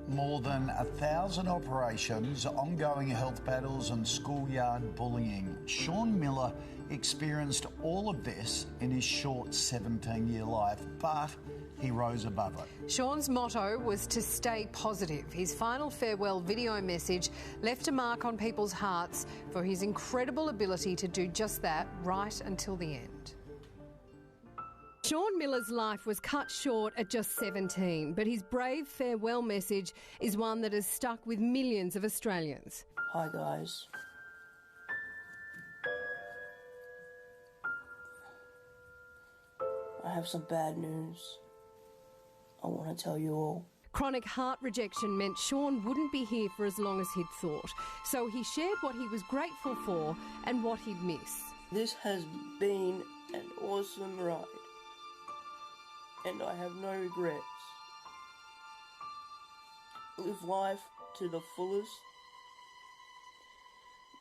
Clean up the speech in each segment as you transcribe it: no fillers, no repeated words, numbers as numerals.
More than 1,000 operations, ongoing health battles and schoolyard bullying. Sean Miller experienced all of this in his short 17-year life, but he rose above it. Sean's motto was to stay positive. His final farewell video message left a mark on people's hearts for his incredible ability to do just that right until the end. Sean Miller's life was cut short at just 17, but his brave farewell message is one that has stuck with millions of Australians. Hi guys. I have some bad news. I want to tell you all. Chronic heart rejection meant Sean wouldn't be here for as long as he'd thought, so he shared what he was grateful for and what he'd miss. This has been an awesome ride, and I have no regrets. Live life to the fullest,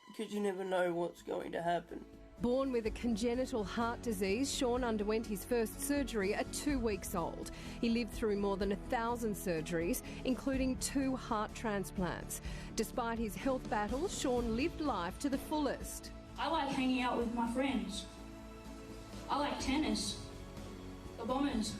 because you never know what's going to happen. Born with a congenital heart disease, Sean underwent his first surgery at 2 weeks old. He lived through more than 1,000 surgeries, including 2 heart transplants. Despite his health battles, Sean lived life to the fullest. I like hanging out with my friends. I like tennis, the Bombers,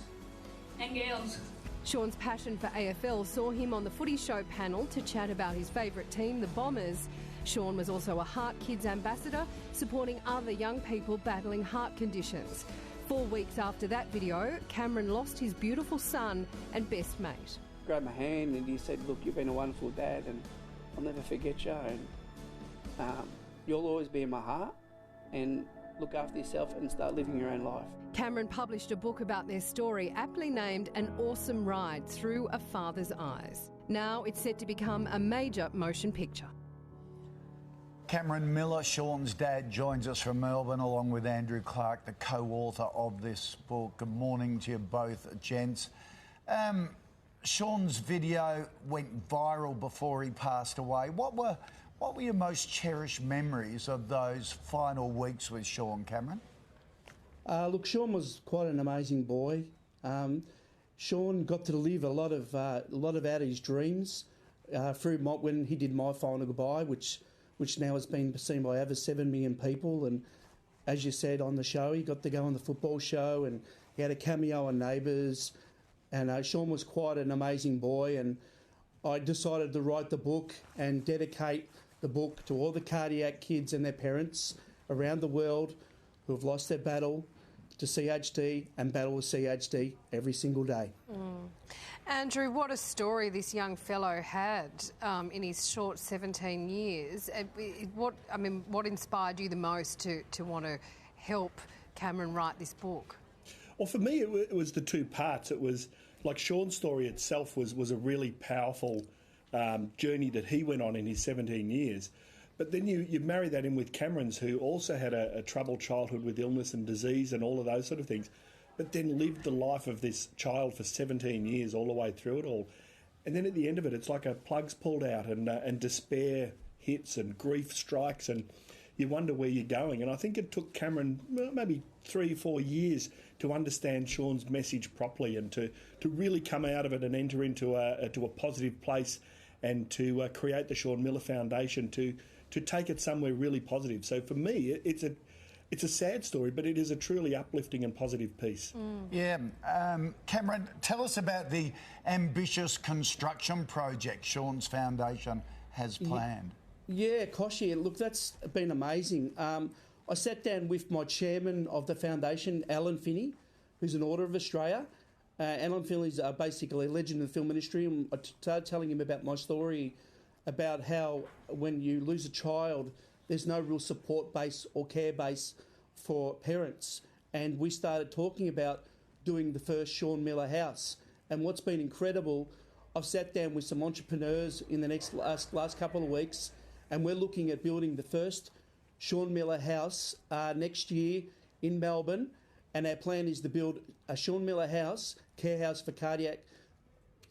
and girls. Sean's passion for AFL saw him on the Footy Show panel to chat about his favourite team, the Bombers. Sean was also a Heart Kids ambassador, supporting other young people battling heart conditions. 4 weeks after that video, Cameron lost his beautiful son and best mate. He grabbed my hand and he said, "Look, you've been a wonderful dad and I'll never forget you, and you'll always be in my heart, and look after yourself and start living your own life." Cameron published a book about their story, aptly named An Awesome Ride Through a Father's Eyes. Now it's set to become a major motion picture. Cameron Miller, Sean's dad, joins us from Melbourne along with Andrew Clark, the co-author of this book. Good morning to you both, gents. Sean's video went viral before he passed away. What were your most cherished memories of those final weeks with Sean, Cameron? Look, Sean was quite an amazing boy. Sean got to live a lot of out his dreams through when he did My Final Goodbye, which now has been seen by over 7 million people. And as you said on the show, he got to go on the football show and he had a cameo on Neighbours. And Sean was quite an amazing boy. And I decided to write the book and dedicate the book to all the cardiac kids and their parents around the world who have lost their battle to CHD and battle with CHD every single day. Andrew, what a story this young fellow had in his short 17 years. What inspired you the most to want to help Cameron write this book? Well, for me, it was the 2 parts. It was like Sean's story itself was a really powerful journey that he went on in his 17 years. But then you marry that in with Cameron's, who also had a troubled childhood with illness and disease and all of those sort of things, but then lived the life of this child for 17 years all the way through it all. And then at the end of it, it's like a plug's pulled out and despair hits and grief strikes and you wonder where you're going. And I think it took Cameron maybe 3 or 4 years to understand Sean's message properly and to really come out of it and enter into a positive place and to create the Sean Miller Foundation to take it somewhere really positive. So for me, it's a sad story, but it is a truly uplifting and positive piece. Yeah. Cameron, tell us about the ambitious construction project Sean's Foundation has planned. Yeah, Koshi, look, that's been amazing. I sat down with my chairman of the foundation, Alan Finney, who's an Order of Australia. Alan Finney's basically a legend in the film industry, and I started telling him about my story about how when you lose a child, there's no real support base or care base for parents. And we started talking about doing the first Sean Miller house. And what's been incredible, I've sat down with some entrepreneurs in the last couple of weeks, and we're looking at building the first Sean Miller house next year in Melbourne. And our plan is to build a Sean Miller house, care house for cardiac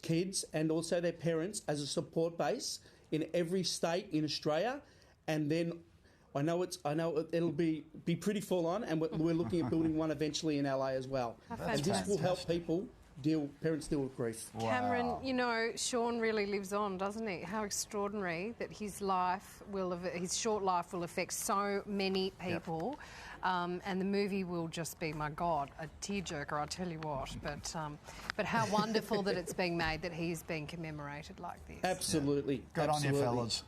kids and also their parents as a support base in every state in Australia. And then I know it'll be pretty full on, and we're looking at building one eventually in LA as well. And this will help people parents deal with grief. Cameron, you know, Sean really lives on, doesn't he? How extraordinary that his short life will affect so many people. And the movie will just be, my God, a tearjerker, I tell you what. But how wonderful that it's being made, that he's being commemorated like this. Absolutely. Good Absolutely. on you, fellas.